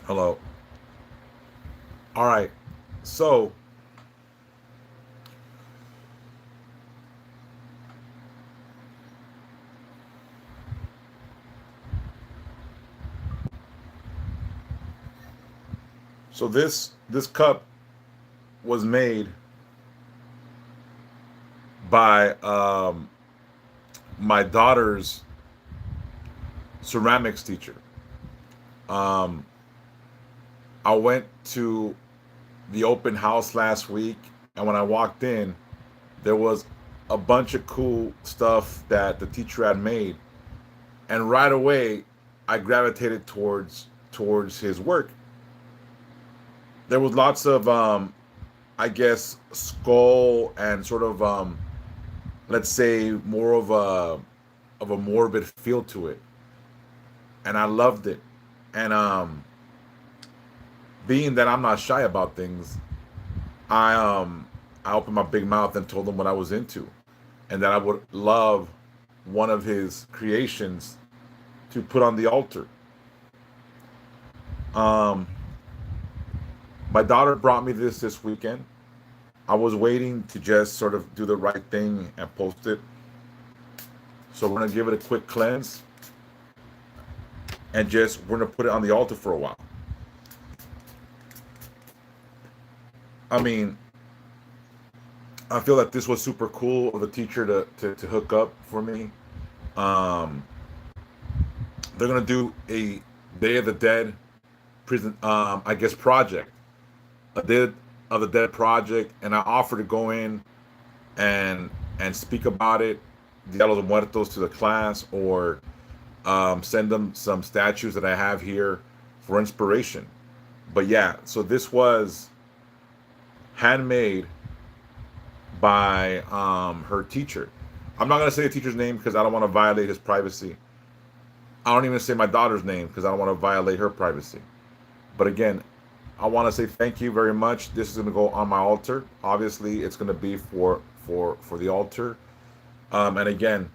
Hello. All right. So, so this cup was made by my daughter's ceramics teacher. Um, I went to the open house last week, and when I walked in, there was a bunch of cool stuff that the teacher had made, and right away, I gravitated towards his work. There was lots of I guess skull and sort of let's say more of a morbid feel to it, and I loved it. And being that I'm not shy about things, I opened my big mouth and told him what I was into, and that I would love one of his creations to put on the altar. Um, my daughter brought me this weekend. I was waiting to just sort of do the right thing and post it. So we're gonna give it a quick cleanse and just we're gonna put it on the altar for a while. I mean, I feel that this was super cool of a teacher to hook up for me. Um, they're gonna do a Day of the Dead prison, I guess project, a Day of the Dead project, and I offered to go in and speak about it, Dia de los Muertos, to the class, or send them some statues that I have here for inspiration. But yeah, so this was handmade by her teacher. I'm not gonna say the teacher's name because I don't want to violate his privacy. I don't even say my daughter's name because I don't want to violate her privacy. But again, I want to say thank you very much. This is gonna go on my altar. Obviously, it's gonna be for the altar. And again,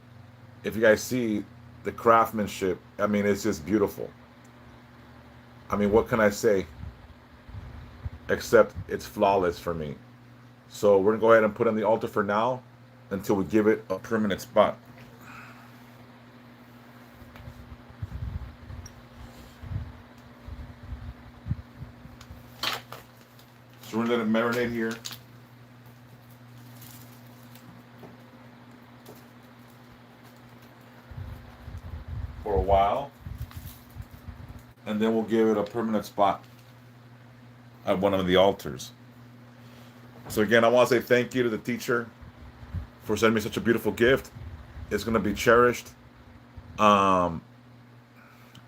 if you guys see the craftsmanship, I mean, it's just beautiful. I mean, what can I say except it's flawless for me? So we're gonna go ahead and put it on the altar for now until we give it a permanent spot. So we're gonna let it marinate here for a while, and then we'll give it a permanent spot at one of the altars. So again, I want to say thank you to the teacher for sending me such a beautiful gift. It's gonna be cherished um,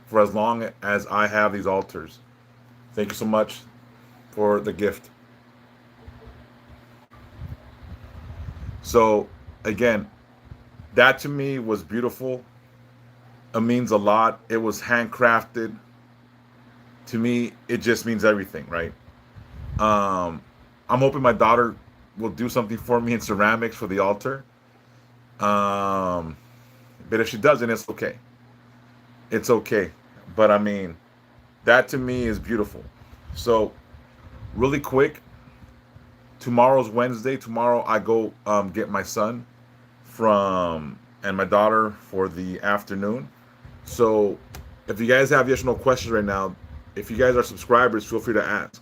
for as long as I have these altars. Thank you so much for the gift. So again, that to me was beautiful. It means a lot. It was handcrafted. To me, it just means everything, right? Um, I'm hoping my daughter will do something for me in ceramics for the altar. Um, but if she doesn't, it's okay. It's okay. But I mean, that to me is beautiful. So, really quick, tomorrow's Wednesday. Tomorrow I go get my son from and my daughter for the afternoon. So, if you guys have additional questions right now, if you guys are subscribers, feel free to ask.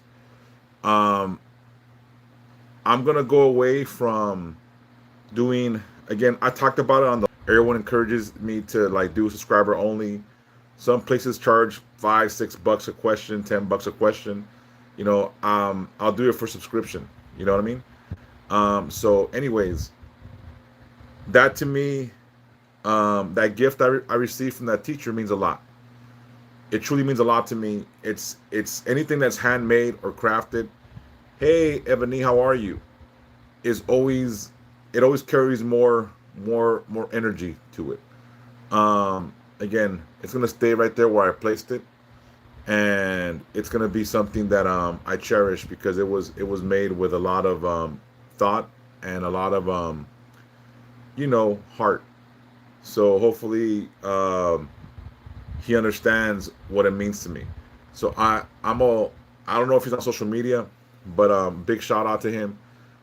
Um, I'm gonna go away from doing again. I talked about it on the. Everyone encourages me to like do subscriber only. Some places charge $5, $6 a question, $10 a question. I'll do it for subscription. You know what I mean? So, anyways, that to me, that gift I received from that teacher means a lot. It truly means a lot to me. It's anything that's handmade or crafted. Hey, Ebony, how are you? Is always it always carries more energy to it. Again, it's gonna stay right there where I placed it, and it's gonna be something that I cherish because it was made with a lot of thought and a lot of heart. So hopefully he understands what it means to me. So I don't know if he's on social media, but big shout out to him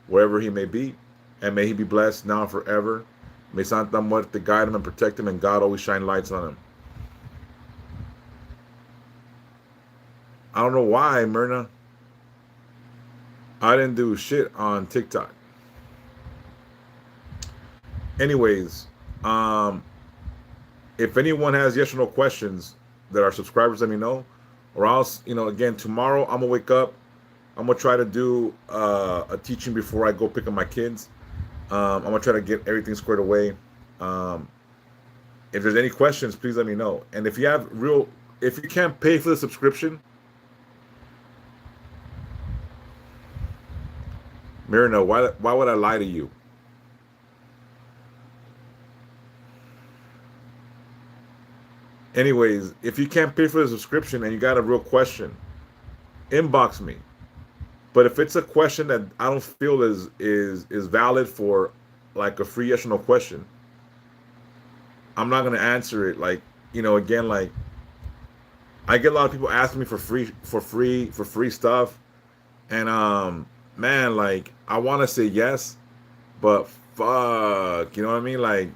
wherever he may be, and may he be blessed now and forever. May Santa Muerte guide him and protect him, and God always shine lights on him. I don't know why, Myrna. I didn't do shit on TikTok. Anyways, um, if anyone has yes or no questions that are subscribers, let me know. Or else, again, tomorrow I'm gonna wake up. I'm gonna try to do a teaching before I go pick up my kids. I'm gonna try to get everything squared away. Um, if there's any questions, please let me know. And if you can't pay for the subscription, Myrna, why would I lie to you? Anyways, if you can't pay for the subscription and you got a real question, inbox me. But if it's a question that I don't feel is valid for like a free yes or no question, I'm not gonna answer it. Like, again, like I get a lot of people asking me for free stuff, and man, like I want to say yes, but fuck, you know what I mean? Like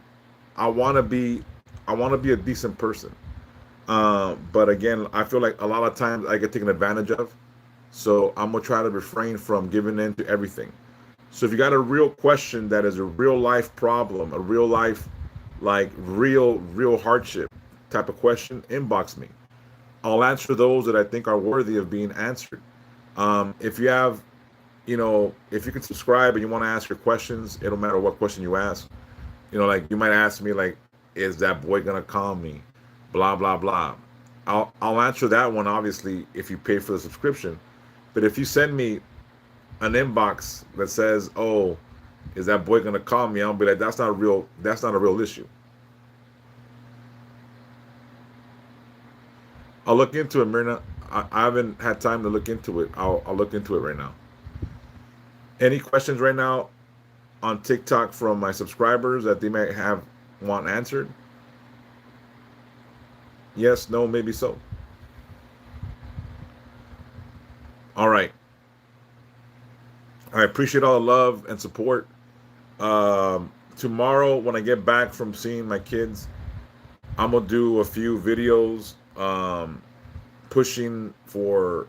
I want to be, I want to be a decent person. But again, I feel like a lot of times I get taken advantage of. So I'm gonna try to refrain from giving in to everything. So if you got a real question that is a real life problem, a real life, like real hardship type of question, inbox me. I'll answer those that I think are worthy of being answered. If you have, if you can subscribe and you want to ask your questions, it don't matter what question you ask. Like you might ask me, like, is that boy gonna call me? Blah blah blah. I'll answer that one obviously if you pay for the subscription. But if you send me an inbox that says, "Oh, is that boy gonna call me?" I'll be like, "That's not a real. That's not a real issue." I'll look into it, Myrna. I haven't had time to look into it. I'll look into it right now. Any questions right now on TikTok from my subscribers that they may have want answered? Yes, no, maybe so. All right. I appreciate all the love and support. Tomorrow, when I get back from seeing my kids, I'm gonna do a few videos pushing for.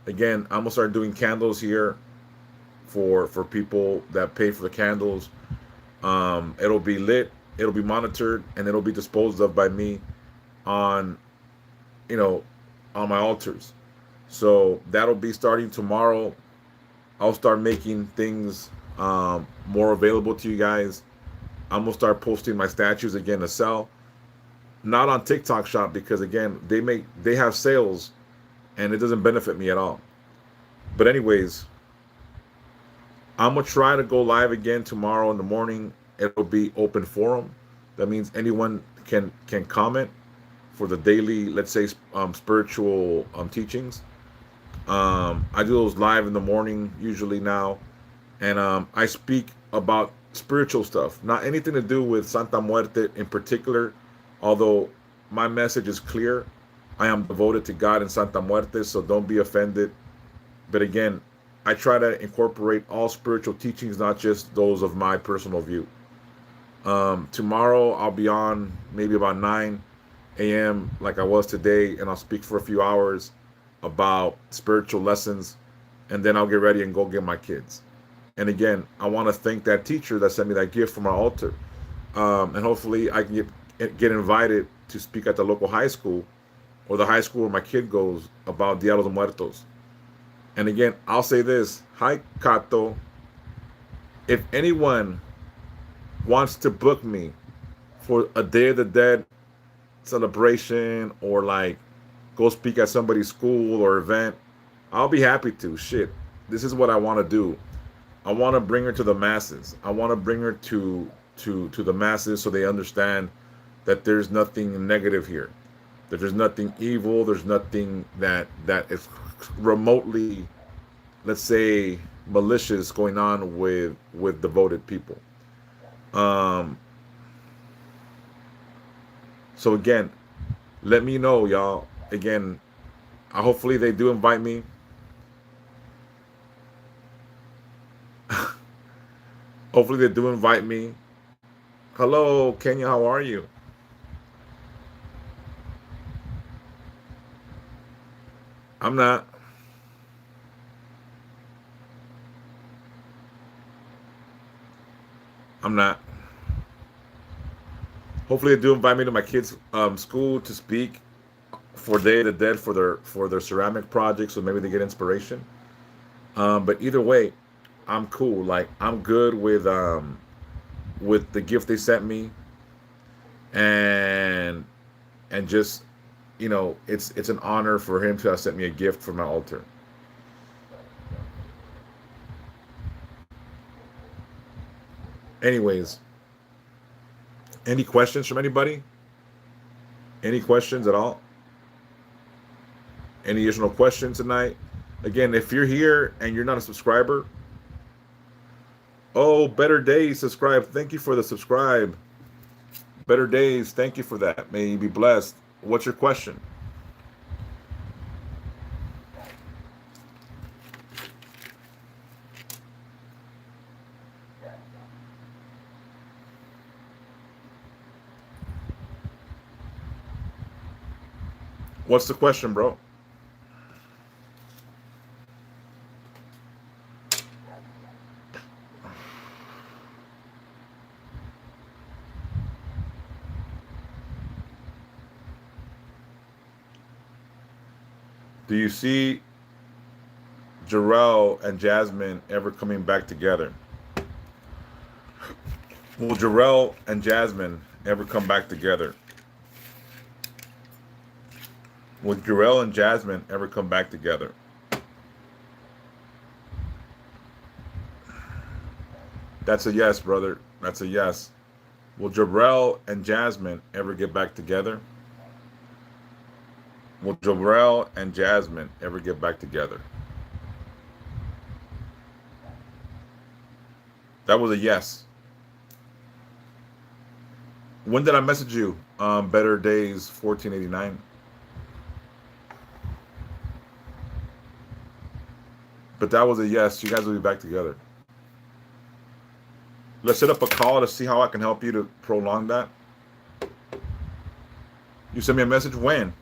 Again, I'm gonna start doing candles here for people that pay for the candles. It'll be lit, it'll be monitored, and it'll be disposed of by me on, you know, on my altars. So that'll be starting tomorrow. I'll start making things more available to you guys. I'm gonna start posting my statues again to sell. Not on TikTok Shop because again they have sales and it doesn't benefit me at all. But anyways, I'm gonna try to go live again tomorrow in the morning. It'll be open forum. That means anyone can comment for the daily, let's say, spiritual teachings. I do those live in the morning usually now, and I speak about spiritual stuff, not anything to do with Santa Muerte in particular. Although my message is clear, I am devoted to God and Santa Muerte, so don't be offended. But again, I try to incorporate all spiritual teachings, not just those of my personal view. Tomorrow I'll be on maybe about 9 a.m. like I was today, and I'll speak for a few hours about spiritual lessons, and then I'll get ready and go get my kids. And again, I want to thank that teacher that sent me that gift from my altar, and hopefully I can get invited to speak at the local high school or the high school where my kid goes about Dia de los Muertos. And again, I'll say this: Hi, Kato. If anyone wants to book me for a Day of the Dead celebration or like go speak at somebody's school or event, I'll be happy to. Shit, this is what I want to do. I want to bring her to the masses. I want to bring her to the masses so they understand that there's nothing negative here, that there's nothing evil, there's nothing that is remotely, let's say, malicious going on with devoted people. Um, so again, let me know, y'all. Again, Hopefully they do invite me. Hopefully they do invite me. Hello, Kenya. How are you? I'm not. I'm not. Hopefully they do invite me to my kids' school to speak for Day of the Dead for their ceramic project, so maybe they get inspiration. But either way, I'm cool. Like I'm good with the gift they sent me, and just it's an honor for him to have sent me a gift for my altar. Anyways, any questions from anybody? Any questions at all? Any additional questions tonight? Again, if you're here and you're not a subscriber, oh, Better Days, subscribe. Thank you for the subscribe. Better Days, thank you for that. May you be blessed. What's your question? What's the question, bro? Do you see Jarrell and Jasmine ever coming back together? Will Jarrell and Jasmine ever come back together? Will Jarrell and Jasmine ever come back together? That's a yes, brother. That's a yes. Will Jarrell and Jasmine ever get back together? Will Jarrell and Jasmine ever get back together? That was a yes. When did I message you? Better Days 1489. But that was a yes. You guys will be back together. Let's set up a call to see how I can help you to prolong that. You sent me a message when?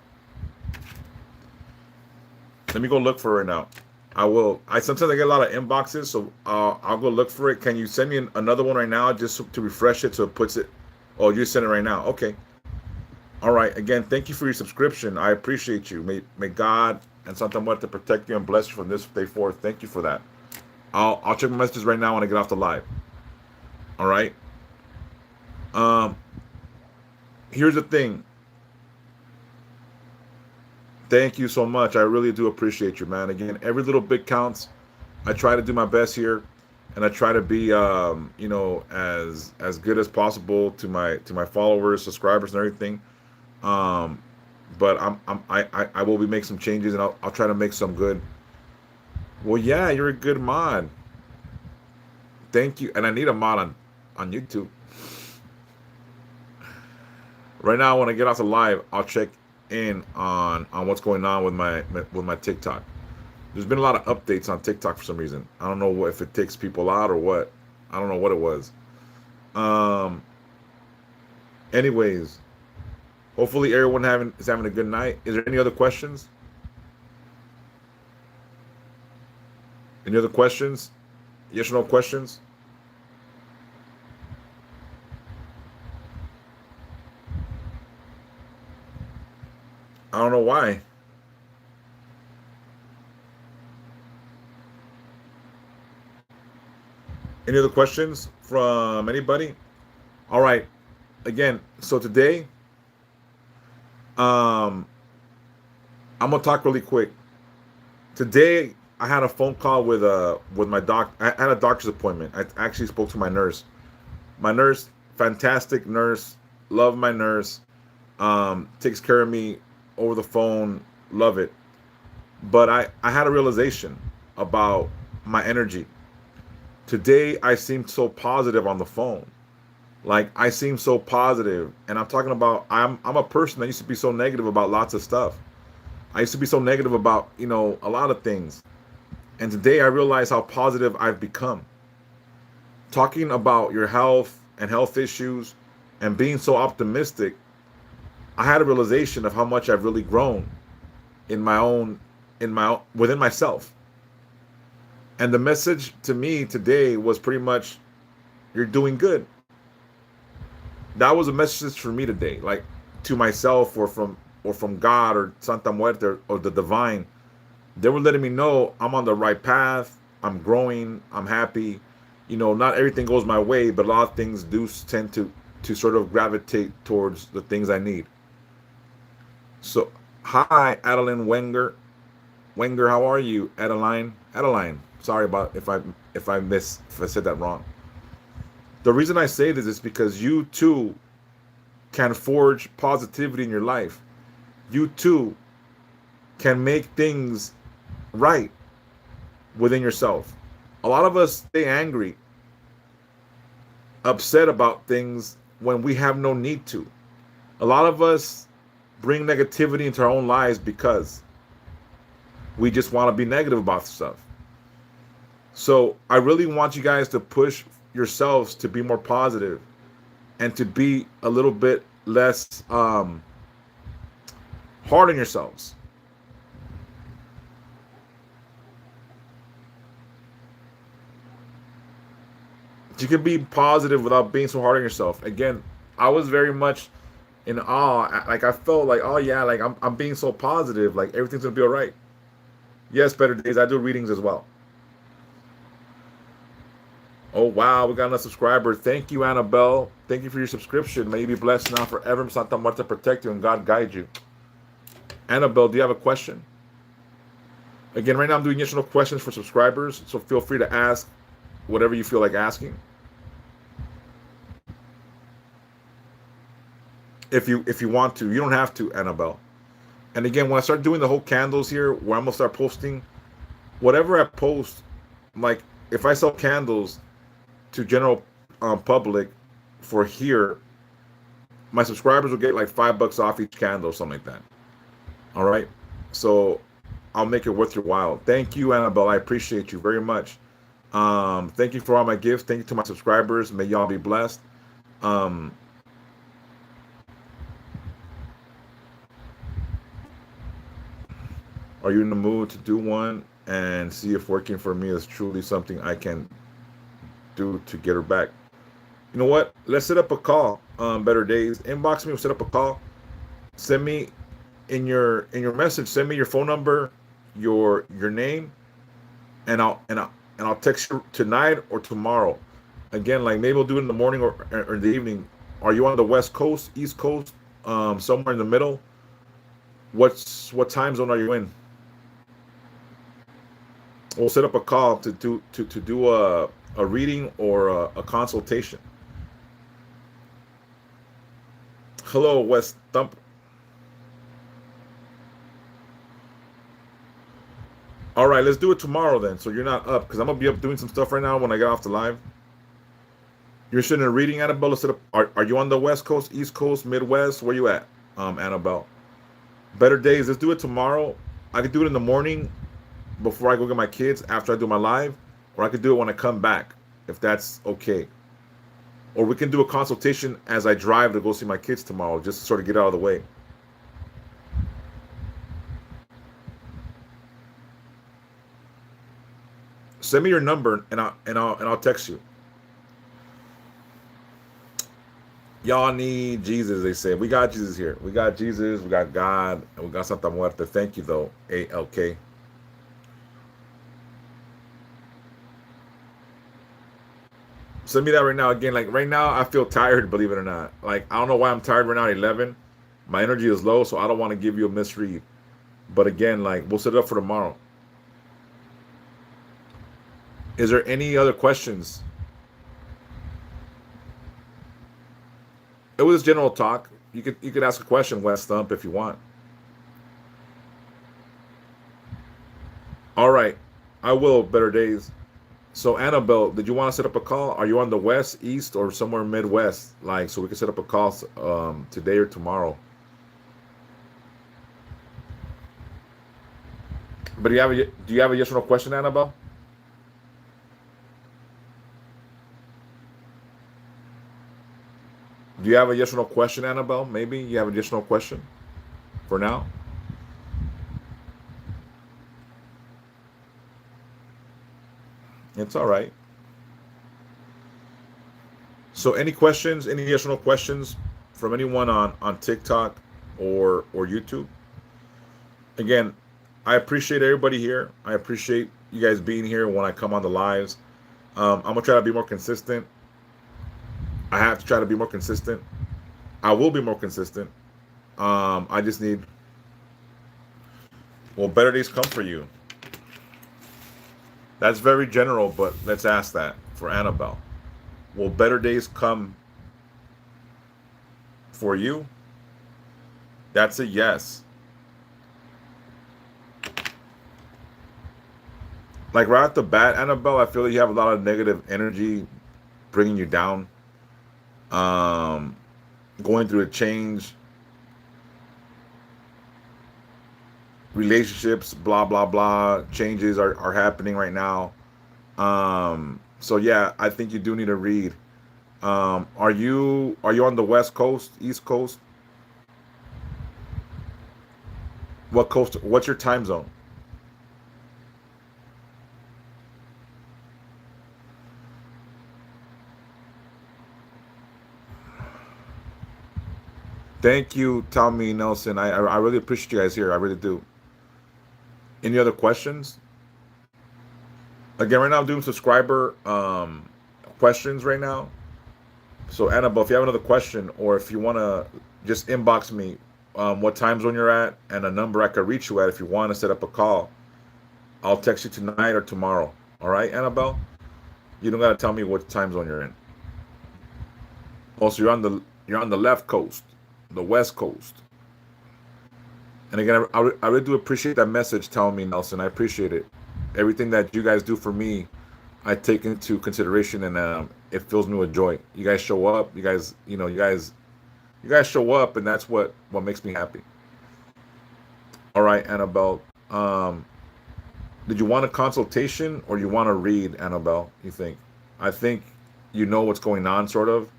Let me go look for it right now. I will. I sometimes I get a lot of inboxes, so I'll go look for it. Can you send me another one right now just to refresh it so it puts it? Oh, you sent it right now. Okay. All right. Again, thank you for your subscription. I appreciate you. May God and Santa Muerte protect you and bless you from this day forth. Thank you for that. I'll check my messages right now when I get off the live. All right. Um. Here's the thing. Thank you so much. I really do appreciate you, man. Again, every little bit counts. I try to do my best here, and I try to be, as good as possible to my followers, subscribers, and everything. Um, but I will be making some changes, and I'll try to make some good. Well, yeah, you're a good mod. Thank you, and I need a mod on YouTube. Right now, when I get off the live, I'll check in on what's going on with my TikTok. There's been a lot of updates on TikTok for some reason. I don't know if it takes people out or what. I don't know what it was. Um. Anyways, hopefully everyone is having a good night. Is there any other questions? Any other questions? Yes or no questions? I don't know why. Any other questions from anybody? All right. Again, so today, um, I'm gonna talk really quick. Today, I had a phone call with my doc. I had a doctor's appointment. I actually spoke to my nurse. My nurse, fantastic nurse. Love my nurse. Takes care of me over the phone. Love it. But I had a realization about my energy. Today, I seemed so positive on the phone. Like I seem so positive, and I'm talking about I'm a person that used to be so negative about lots of stuff. I used to be so negative about, a lot of things. And today I realize how positive I've become. Talking about your health and health issues and being so optimistic, I had a realization of how much I've really grown in my own, within myself. And the message to me today was pretty much, you're doing good. That was a message for me today, like to myself, or from God or Santa Muerte, or the divine. They were letting me know I'm on the right path. I'm growing. I'm happy. Not everything goes my way, but a lot of things do tend to sort of gravitate towards the things I need. So, hi, Adeline Wenger. Wenger, how are you, Adeline? Adeline. Sorry about if I said that wrong. The reason I say this is because you too can forge positivity in your life. You too can make things right within yourself. A lot of us stay angry, upset about things when we have no need to. A lot of us bring negativity into our own lives because we just want to be negative about stuff. So I really want you guys to push yourselves to be more positive and to be a little bit less hard on yourselves. You can be positive without being so hard on yourself. Again, I was very much in awe. Like I felt like, oh yeah, like I'm being so positive. Like everything's gonna be all right. Yes, better days. I do readings as well. Oh wow, we got a subscriber. Thank you, Annabelle. Thank you for your subscription. May you be blessed now forever. Santa Muerte protect you and God guide you. Annabelle, do you have a question? Again, right now I'm doing additional questions for subscribers, so feel free to ask whatever you feel like asking. If you want to, you don't have to, Annabelle. And again, when I start doing the whole candles here, where I'm gonna start posting whatever I post, like if I sell candles to general public for here, my subscribers will get like $5 off each candle or something like that. All right, so I'll make it worth your while. Thank you, Annabelle. I appreciate you very much. Thank you for all my gifts. Thank you to my subscribers. May y'all be blessed. Um, are you in the mood to do one and see if working for me is truly something I can do to get her back? You know what? Let's set up a call. Better days. Inbox me. We'll set up a call. Send me in your message. Send me your phone number, your name, and I'll text you tonight or tomorrow. Again, like maybe we'll do it in the morning or in the evening. Are you on the West Coast, East Coast, somewhere in the middle? What time zone are you in? We'll set up a call to do a reading or a consultation. Hello, West Thump. All right, let's do it tomorrow then. So you're not up because I'm gonna be up doing some stuff right now when I get off the live. You're sitting there reading, Annabelle. Let's set up. Are you on the West Coast, East Coast, Midwest? Where you at, Annabelle? Better days. Let's do it tomorrow. I could do it in the morning before I go get my kids after I do my live, or I could do it when I come back, if that's okay. Or we can do a consultation as I drive to go see my kids tomorrow, just to sort of get out of the way. Send me your number and I'll text you. Y'all need Jesus, they say. We got Jesus here. We got Jesus, we got God, and we got Santa Muerte. Thank you though, ALK. Send me that right now. Again, like right now, I feel tired, believe it or not. Like, I don't know why I'm tired right now at 11. My energy is low, so I don't want to give you a misread. But again, like, we'll set it up for tomorrow. Is there any other questions? It was general talk. You could ask a question, West Thump, if you want. All right. I will, better days. So Annabelle, did you want to set up a call? Are you on the West, East, or somewhere Midwest? Like, so we can set up a call today or tomorrow. But do you have a yes or no question, Annabelle? Do you have a yes or no question, Annabelle? Maybe you have a yes or no question for now. It's all right. So, any questions? Any yes or no questions from anyone on TikTok or YouTube? Again, I appreciate everybody here. I appreciate you guys being here when I come on the lives. I'm gonna try to be more consistent. I have to try to be more consistent. I will be more consistent. I just need, well, better days come for you. That's very general, but let's ask that for Annabelle. Will better days come for you? That's a yes. Like right off the bat, Annabelle, I feel like you have a lot of negative energy bringing you down. Um, Going through a change, relationships, blah blah blah. Changes are happening right now. So yeah, I think you do need to read. Are you on the West Coast, East Coast? What coast? What's your time zone? Thank you, Tommy Nelson. I really appreciate you guys here. I really do. Any other questions? Again, right now I'm doing subscriber questions right now. So Annabelle, if you have another question or if you want to just inbox me what time zone you're at and a number I could reach you at if you want to set up a call, I'll text you tonight or tomorrow. All right, Annabelle? You don't got to tell me what time zone you're in. Also, you're on the left coast, the West Coast. And again, I really do appreciate that message telling me, Nelson. I appreciate it. Everything that you guys do for me, I take into consideration, and it fills me with joy. You guys show up. You guys show up, and that's what makes me happy. All right, Annabelle. Did you want a consultation or you want to read, Annabelle? You think? I think you know what's going on, sort of.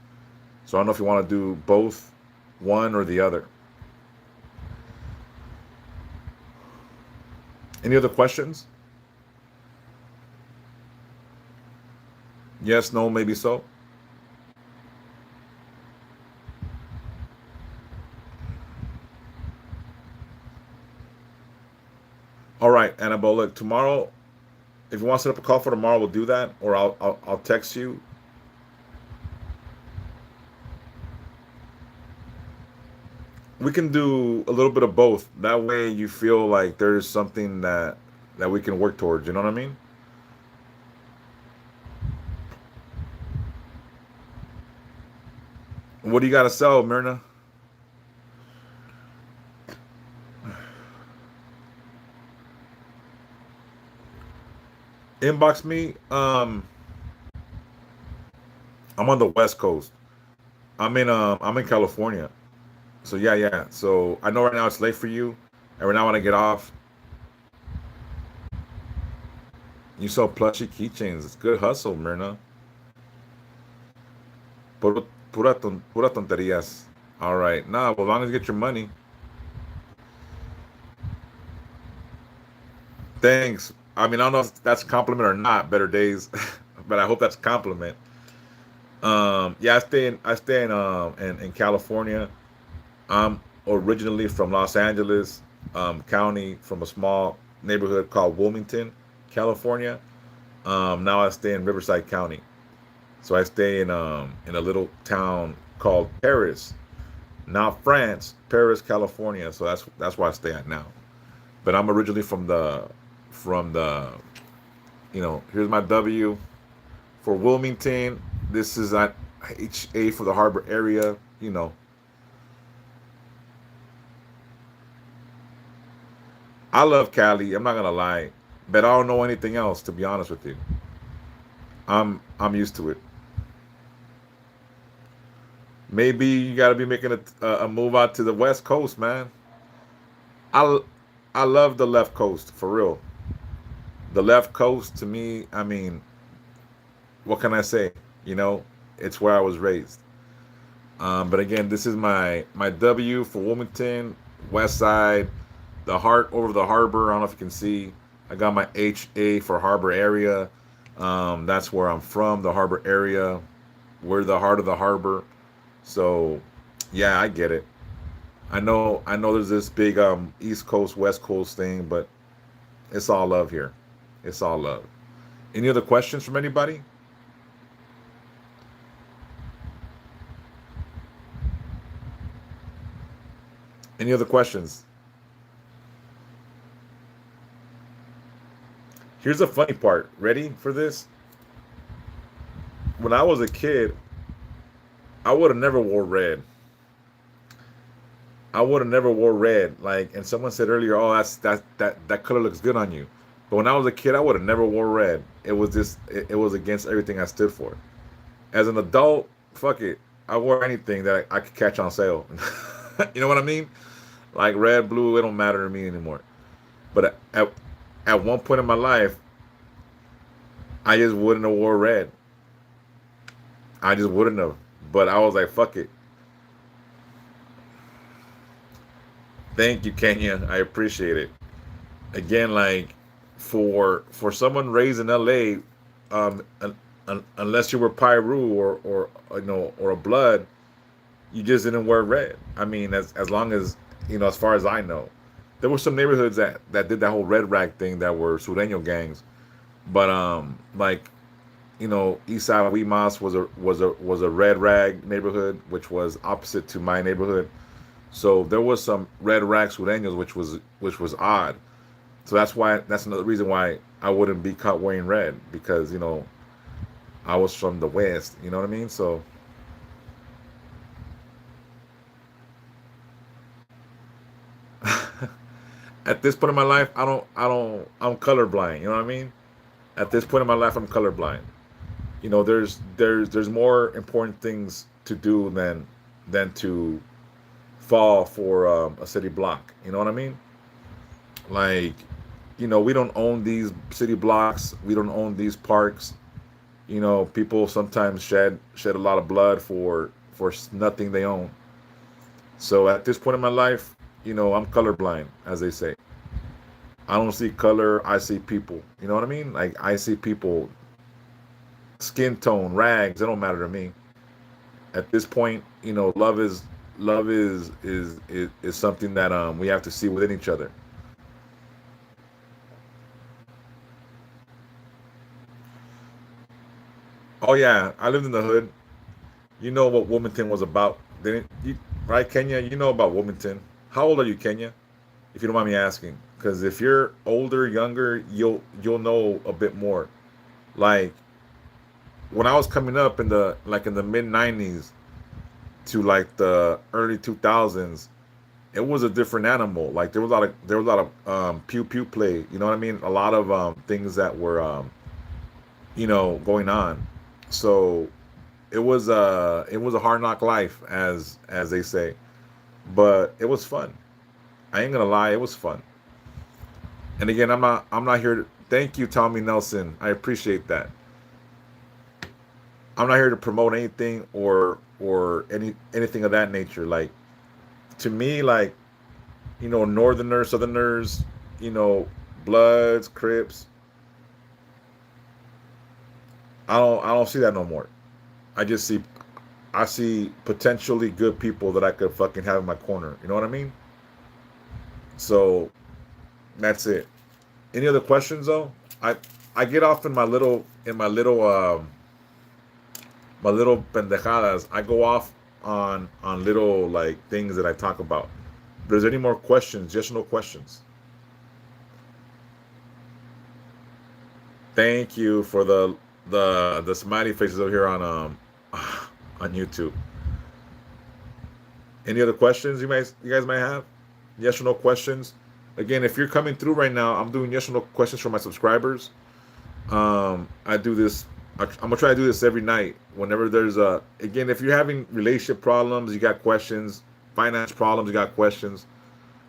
So I don't know if you want to do both, one or the other. Any other questions? Yes, no, maybe so. All right, Annabelle. Look, tomorrow, if you want to set up a call for tomorrow, we'll do that, or I'll text you. We can do a little bit of both. That way, you feel like there's something that we can work towards. You know what I mean? What do you got to sell, Myrna? Inbox me. I'm on the West Coast. I'm in California. So yeah, yeah. So I know right now it's late for you, and right now when I get off, you sell plushy keychains. It's good hustle, Myrna. Pura tonterías. All right. Nah, well, as long as you get your money. Thanks. I mean, I don't know if that's a compliment or not. Better days, but I hope that's a compliment. Yeah, I stay in California. I'm originally from Los Angeles County, from a small neighborhood called Wilmington, California. Now I stay in Riverside County. So I stay in a little town called Paris, not France, Paris, California. So that's where I stay at now. But I'm originally from the here's my W for Wilmington. This is at HA for the Harbor area. I love Cali. I'm not gonna lie, but I don't know anything else, to be honest with you. I'm used to it. Maybe you got to be making a move out to the West Coast, man. I I love the left coast for real. The left coast to me, I mean, what can I say? You know, it's where I was raised. But again, this is my W for Wilmington, West Side, the heart over the harbor. I don't know if you can see. I got my HA for harbor area. That's where I'm from, the harbor area. We're the heart of the harbor. So, yeah, I get it. I know there's this big East Coast West Coast thing, but it's all love here. It's all love. Any other questions from anybody? Any other questions? Here's the funny part. Ready for this? When I was a kid, I would have never wore red. I would have never wore red. Like, and someone said earlier, "Oh, that color looks good on you." But when I was a kid, I would have never wore red. It was just it was against everything I stood for. As an adult, fuck it. I wore anything that I could catch on sale. You know what I mean? Like red, blue, it don't matter to me anymore. But at one point in my life, I just wouldn't have wore red. I just wouldn't have. But I was like, fuck it. Thank you, Kenya. I appreciate it. Again, like for someone raised in LA, unless you were Pyru or you know or a blood, you just didn't wear red. I mean, as long as you know, as far as I know, there were some neighborhoods that did that whole red rag thing that were Sureño gangs, but like you know, Eastside Weemas was a red rag neighborhood, which was opposite to my neighborhood. So there was some red rag Sureños, which was odd. So that's another reason why I wouldn't be caught wearing red because you know I was from the West. You know what I mean? So at this point in my life, I'm colorblind. You know what I mean? At this point in my life, I'm colorblind. You know, there's more important things to do than to fall for a city block. You know what I mean? Like, you know, we don't own these city blocks. We don't own these parks. You know, people sometimes shed a lot of blood for nothing they own. So at this point in my life, you know, I'm colorblind, as they say. I don't see color. I see people. You know what I mean? Like I see people, skin tone, rags. It don't matter to me. At this point, you know, love is something that we have to see within each other. Oh yeah, I lived in the hood. You know what Wilmington was about, didn't you? Right, Kenya? You know about Wilmington. How old are you, Kenya? If you don't mind me asking, because if you're older, younger, you'll know a bit more. Like when I was coming up in the mid '90s to like the early 2000s, it was a different animal. Like there was a lot of pew pew play. You know what I mean? A lot of things that were you know going on. So it was a hard knock life as they say, but it was fun. I ain't gonna lie, it was fun. And again, I'm not here to thank you, Tommy Nelson. I appreciate that. I'm not here to promote anything or anything of that nature. Like to me, like you know, Northerners, Southerners, you know, Bloods, Crips. I don't see that no more. I see potentially good people that I could fucking have in my corner. You know what I mean? So that's it. Any other questions though? I get off in my little pendejadas. I go off on little like things that I talk about. If there's any more questions, just no questions. Thank you for the smiley faces over here on YouTube. Any other questions you guys might have? Yes or no questions. Again, if you're coming through right now, I'm doing yes or no questions for my subscribers. I do this. I'm gonna try to do this every night. Whenever there's a again, if you're having relationship problems, you got questions. Finance problems, you got questions.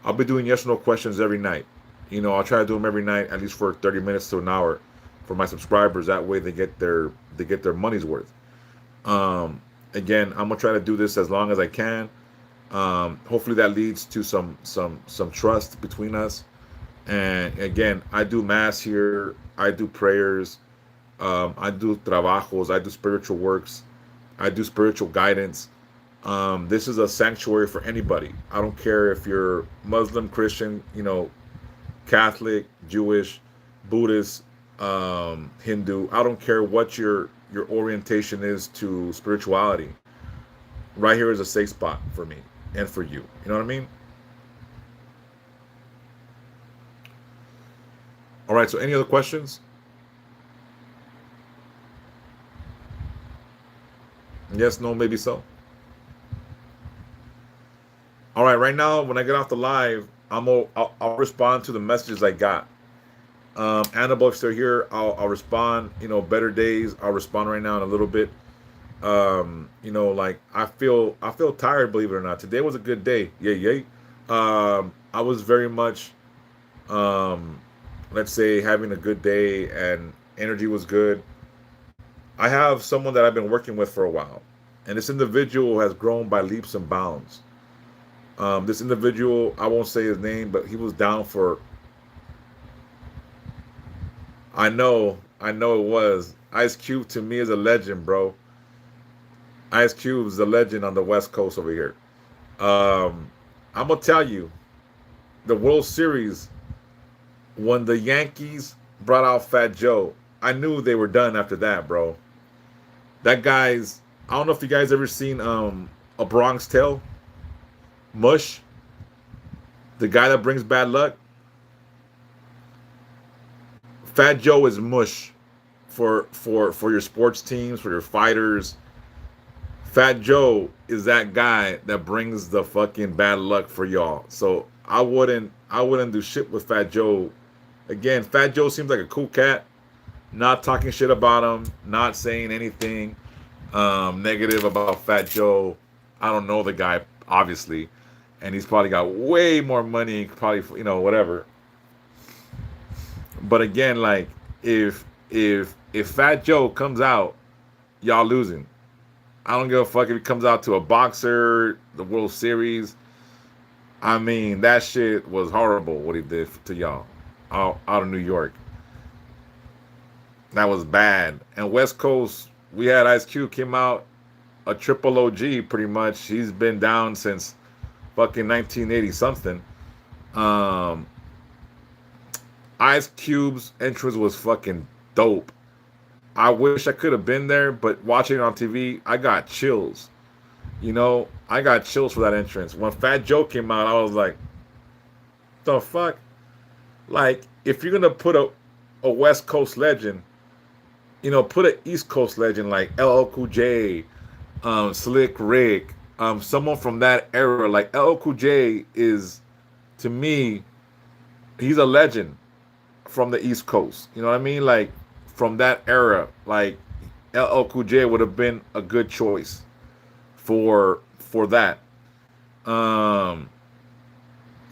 I'll be doing yes or no questions every night. I'll try to do them every night, at least for 30 minutes to an hour, for my subscribers. That way, they get their money's worth. Um, Again, I'm gonna try to do this as long as I can. Hopefully, that leads to some trust between us. And again, I do mass here. I do prayers. I do trabajos. I do spiritual works. I do spiritual guidance. This is a sanctuary for anybody. I don't care if you're Muslim, Christian, Catholic, Jewish, Buddhist, Hindu. I don't care what your orientation is to spirituality. Right here is a safe spot for me and for you. You know what I mean? All right. So, any other questions? Yes, no, maybe so. All right. Right now, when I get off the live, I'll respond to the messages I got. Annabelle, if they're here, I'll respond. Better days. I'll respond right now in a little bit. Like I feel tired, believe it or not. Today was a good day. Yay, yay. I was very much, um, let's say, having a good day, and energy was good. I have someone that I've been working with for a while, and this individual has grown by leaps and bounds. This individual, I won't say his name, but he was down for. I know it was Ice Cube. To me, is a legend, bro. Ice Cube is a legend on the West Coast over here. Um, I'm gonna tell you, the World Series, when the Yankees brought out Fat Joe, I knew they were done after that, bro. That guy's. I don't know if you guys ever seen A Bronx Tale, Mush, the guy that brings bad luck. Fat Joe is mush for your sports teams, for your fighters. Fat Joe is that guy that brings the fucking bad luck for y'all. So I wouldn't do shit with Fat Joe. Again, Fat Joe seems like a cool cat. Not talking shit about him, not saying anything negative about Fat Joe. I don't know the guy, obviously, and he's probably got way more money, probably, whatever. But again, like, if Fat Joe comes out, y'all losing. I don't give a fuck if he comes out to a boxer, the World Series. I mean, that shit was horrible what he did to y'all out of New York. That was bad. And West Coast, we had Ice Cube came out, a triple OG pretty much. He's been down since fucking 1980 something. Um, Ice Cube's entrance was fucking dope. I wish I could have been there, but watching it on TV, I got chills. I got chills for that entrance. When Fat Joe came out, I was like, the fuck? Like, if you're gonna put a West Coast legend, put an East Coast legend like LL Cool J, Slick Rick, someone from that era. Like LL Cool J is, to me, he's a legend from the East Coast. You know what I mean? Like from that era, like LL Cool J would have been a good choice for that. Um,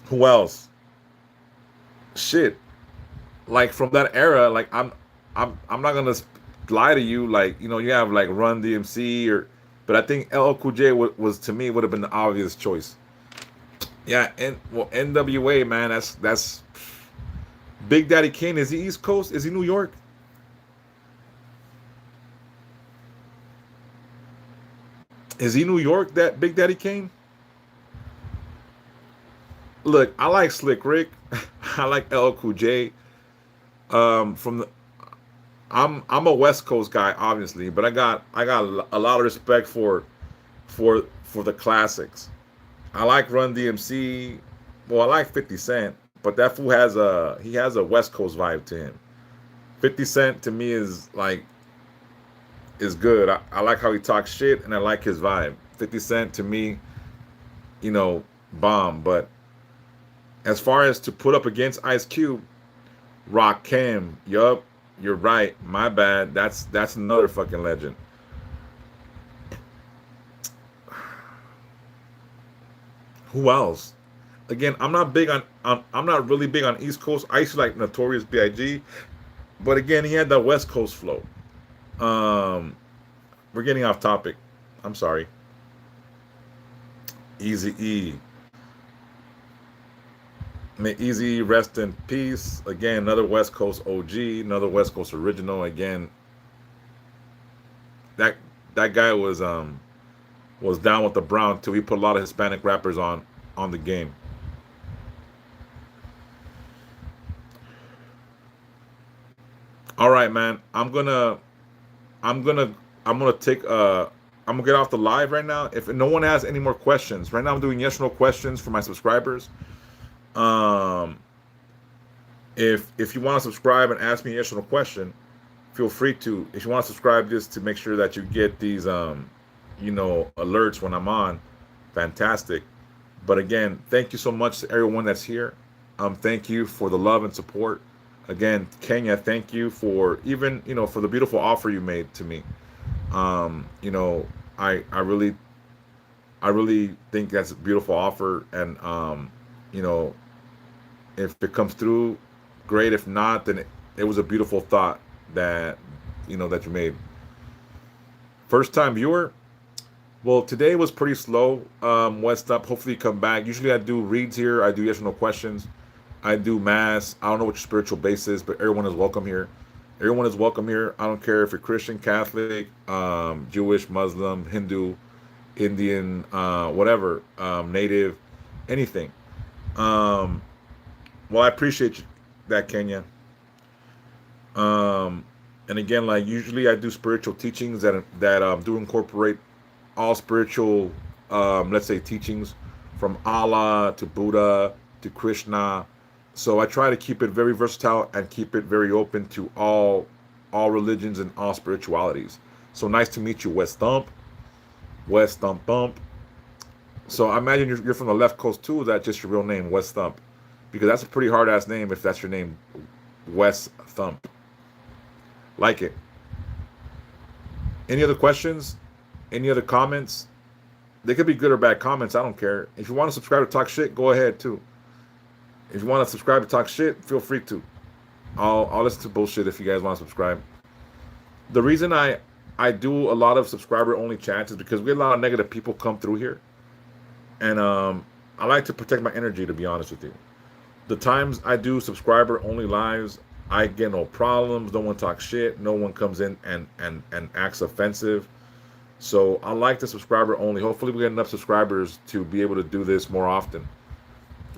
who else? Shit, like from that era, like I'm not gonna lie to you. Like you have like Run DMC but I think LL Cool J was to me would have been the obvious choice. Yeah, and well NWA, man, that's Big Daddy Kane. Is he East Coast? Is he New York? Is he New York? That Big Daddy Kane? Look, I like Slick Rick. I like LL Cool J. From the I'm a West Coast guy, obviously, but I got a lot of respect for the classics. I like Run DMC. Well, I like 50 Cent, but that fool has a West Coast vibe to him. 50 Cent to me is good. I like how he talks shit, and I like his vibe. 50 Cent to me, bomb. But as far as to put up against Ice Cube, Rakim, yup, you're right. My bad. That's another fucking legend. Who else? Again, I'm not big on I'm not really big on East Coast. I used to like Notorious B.I.G., but again, he had that West Coast flow. Um, we're getting off topic. I'm sorry. Easy E. May Easy rest in peace. Again, another West Coast OG, another West Coast original. Again, that that guy was down with the Brown too. He put a lot of Hispanic rappers on the game. All right, man. I'm gonna I'm gonna take I'm gonna get off the live right now. If no one has any more questions, right now I'm doing yes or no questions for my subscribers. Um, if you want to subscribe and ask me a yes or no question, feel free to. If you want to subscribe just to make sure that you get these alerts when I'm on, fantastic. But again, thank you so much to everyone that's here. Thank you for the love and support. Again, Kenya, thank you for even for the beautiful offer you made to me. You know, I really think that's a beautiful offer, and you know, if it comes through, great. If not, then it was a beautiful thought that that you made. First time viewer. Well, today was pretty slow. West up. Hopefully, you come back. Usually, I do reads here. I do yes or no questions. I do mass. I don't know what your spiritual base is, but everyone is welcome here. Everyone is welcome here. I don't care if you're Christian, Catholic, Jewish, Muslim, Hindu, Indian, whatever, Native, anything. Um, well, I appreciate that, Kenya. Um, and again, like usually, I do spiritual teachings that do incorporate all spiritual, let's say, teachings from Allah to Buddha to Krishna. So I try to keep it very versatile and keep it very open to all religions and all spiritualities. So nice to meet you, West Thump, West Thump Thump. So I imagine you're from the left coast too. Or is that just your real name, West Thump? Because that's a pretty hard ass name if that's your name, West Thump. Like it. Any other questions? Any other comments? They could be good or bad comments. I don't care. If you want to subscribe to talk shit, go ahead too. If you want to subscribe to talk shit, feel free to. I'll listen to bullshit if you guys want to subscribe. The reason I do a lot of subscriber only chats is because we get a lot of negative people come through here, and I like to protect my energy, to be honest with you. The times I do subscriber only lives, I get no problems. No one talks shit. No one comes in and acts offensive. So I like the subscriber only. Hopefully we get enough subscribers to be able to do this more often.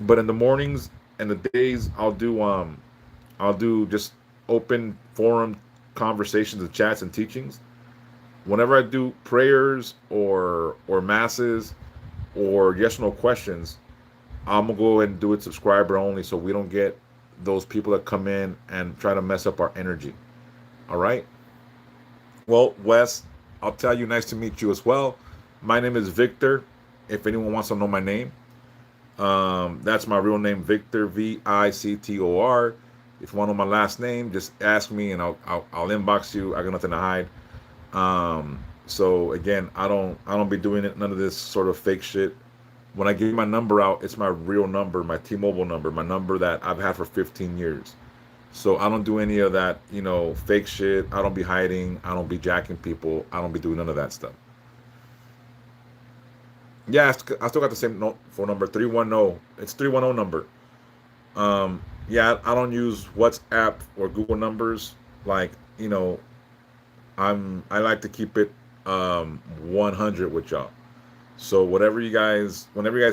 But in the mornings and the days, I'll do just open forum conversations and chats and teachings. Whenever I do prayers or masses or yes or no questions, I'm gonna go ahead and do it subscriber only, so we don't get those people that come in and try to mess up our energy. All right. Well, Wes, I'll tell you, nice to meet you as well. My name is Victor. If anyone wants to know my name, that's my real name, Victor, Victor. If you want to know my last name, just ask me and I'll inbox you. I got nothing to hide. So again, I don't be doing it, none of this sort of fake shit. When I give my number out, it's my real number, my T-Mobile number, my number that I've had for 15 years. So I don't do any of that, fake shit. I don't be hiding. I don't be jacking people. I don't be doing none of that stuff. Yeah, I still got the same phone number, 310. It's 310 number. Yeah, I don't use WhatsApp or Google numbers. Like, I like to keep it 100 with y'all. So whenever you guys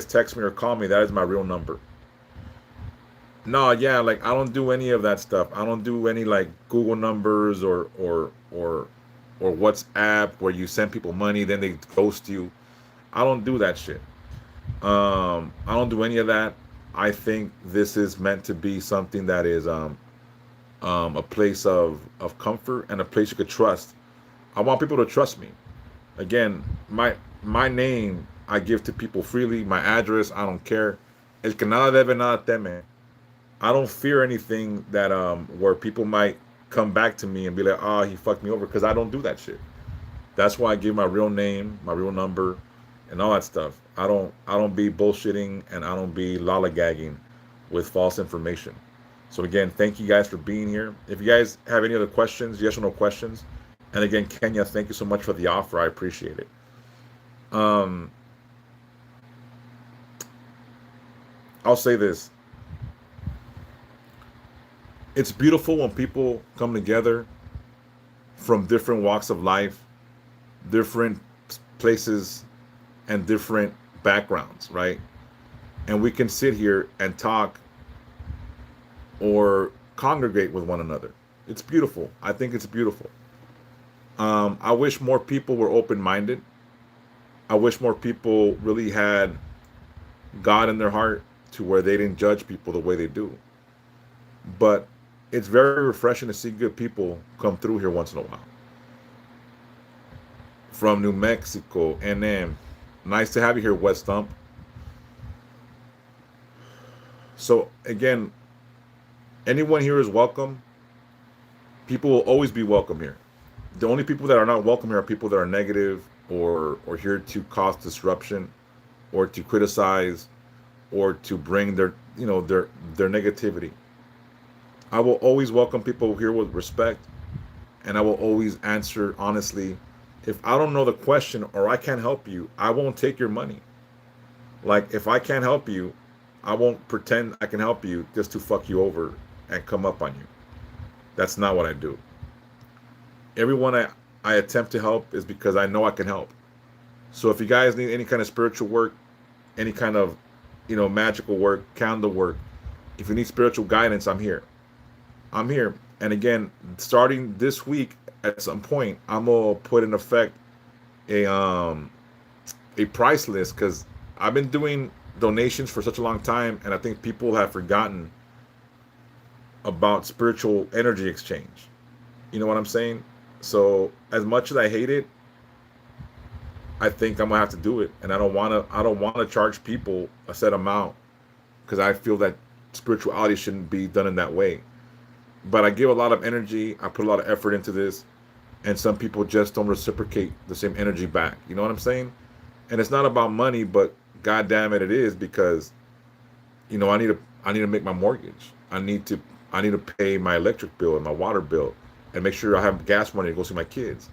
text me or call me, that is my real number. No, yeah, like I don't do any of that stuff. I don't do any like Google numbers or WhatsApp where you send people money then they ghost you. I don't do that shit. I don't do any of that. I think this is meant to be something that is a place of comfort and a place you could trust. I want people to trust me. Again, my name I give to people freely. My address, I don't care. El que nada debe nada teme. I don't fear anything that where people might come back to me and be like, oh, he fucked me over, because I don't do that shit. That's why I give my real name, my real number. and all that stuff. I don't be bullshitting, and I don't be lollygagging with false information. So again, thank you guys for being here. If you guys have any other questions, yes or no questions, and again, Kenya, thank you so much for the offer. I appreciate it. Um, I'll say this: it's beautiful when people come together from different walks of life, different places, and different backgrounds, right? And we can sit here and talk or congregate with one another. It's beautiful. I think it's beautiful. I wish more people were open minded. I wish more people really had God in their heart to where they didn't judge people the way they do. But it's very refreshing to see good people come through here once in a while. From New Mexico, and then nice to have you here, West Stump. So again, anyone here is welcome. People will always be welcome here. The only people that are not welcome here are people that are negative or here to cause disruption or to criticize or to bring their their negativity. I will always welcome people here with respect, and I will always answer honestly. If I don't know the question or I can't help you, I won't take your money. Like if I can't help you, I won't pretend I can help you just to fuck you over and come up on you. That's not what I do. Everyone I attempt to help is because I know I can help. So if you guys need any kind of spiritual work, any kind of, magical work, candle work, if you need spiritual guidance, I'm here. I'm here. And again, starting this week at some point, I'm gonna put in effect a price list because I've been doing donations for such a long time, and I think people have forgotten about spiritual energy exchange. You know what I'm saying? So as much as I hate it, I think I'm gonna have to do it, and I don't wanna charge people a set amount because I feel that spirituality shouldn't be done in that way. But I give a lot of energy. I put a lot of effort into this, and some people just don't reciprocate the same energy back. You know what I'm saying? And it's not about money, but god damn it, it is because I need to make my mortgage. I need to pay my electric bill and my water bill, and make sure I have gas money to go see my kids,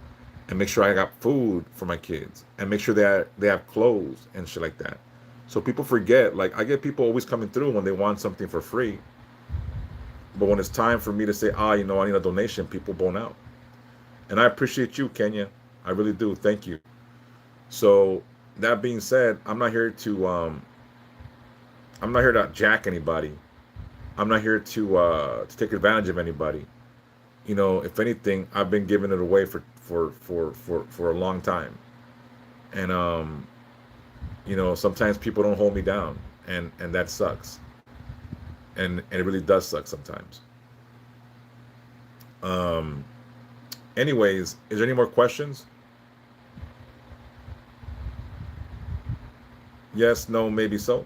and make sure I got food for my kids, and make sure they have clothes and shit like that. So people forget. Like I get people always coming through when they want something for free, but when it's time for me to say, I need a donation, people bone out. And I appreciate you, Kenya. I really do. Thank you. So that being said, I'm not here to jack anybody. I'm not here to take advantage of anybody. If anything, I've been giving it away for a long time. And sometimes people don't hold me down, and that sucks. And it really does suck sometimes. Anyways, is there any more questions? Yes, no, maybe so.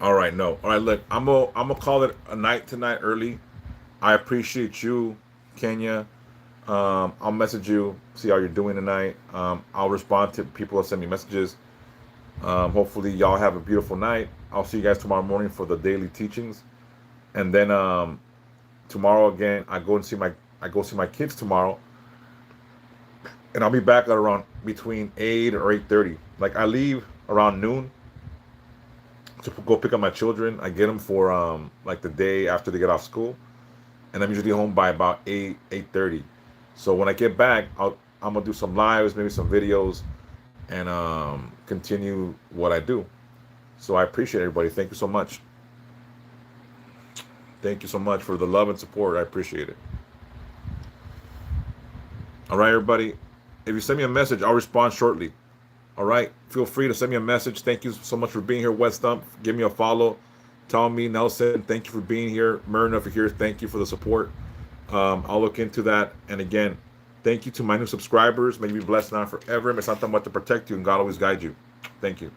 All right, no. All right, look, I'm gonna call it a night tonight early. I appreciate you, Kenya. I'll message you, see how you're doing tonight. I'll respond to people that send me messages. Hopefully, y'all have a beautiful night. I'll see you guys tomorrow morning for the daily teachings, and then tomorrow again, I go see my kids tomorrow, and I'll be back at around between 8 or 8:30. Like I leave around noon to go pick up my children. I get them for like the day after they get off school, and I'm usually home by about 8:30. So when I get back, I'm gonna do some lives, maybe some videos, and continue what I do. So I appreciate everybody. Thank you so much. Thank you so much for the love and support. I appreciate it. All right, everybody. If you send me a message, I'll respond shortly. All right. Feel free to send me a message. Thank you so much for being here, West Stump. Give me a follow. Tell me, Nelson, thank you for being here. Myrna, if you're here, thank you for the support. I'll look into that. And again, thank you to my new subscribers. May you be blessed now and forever. May Santa Muerte protect you and God always guide you. Thank you.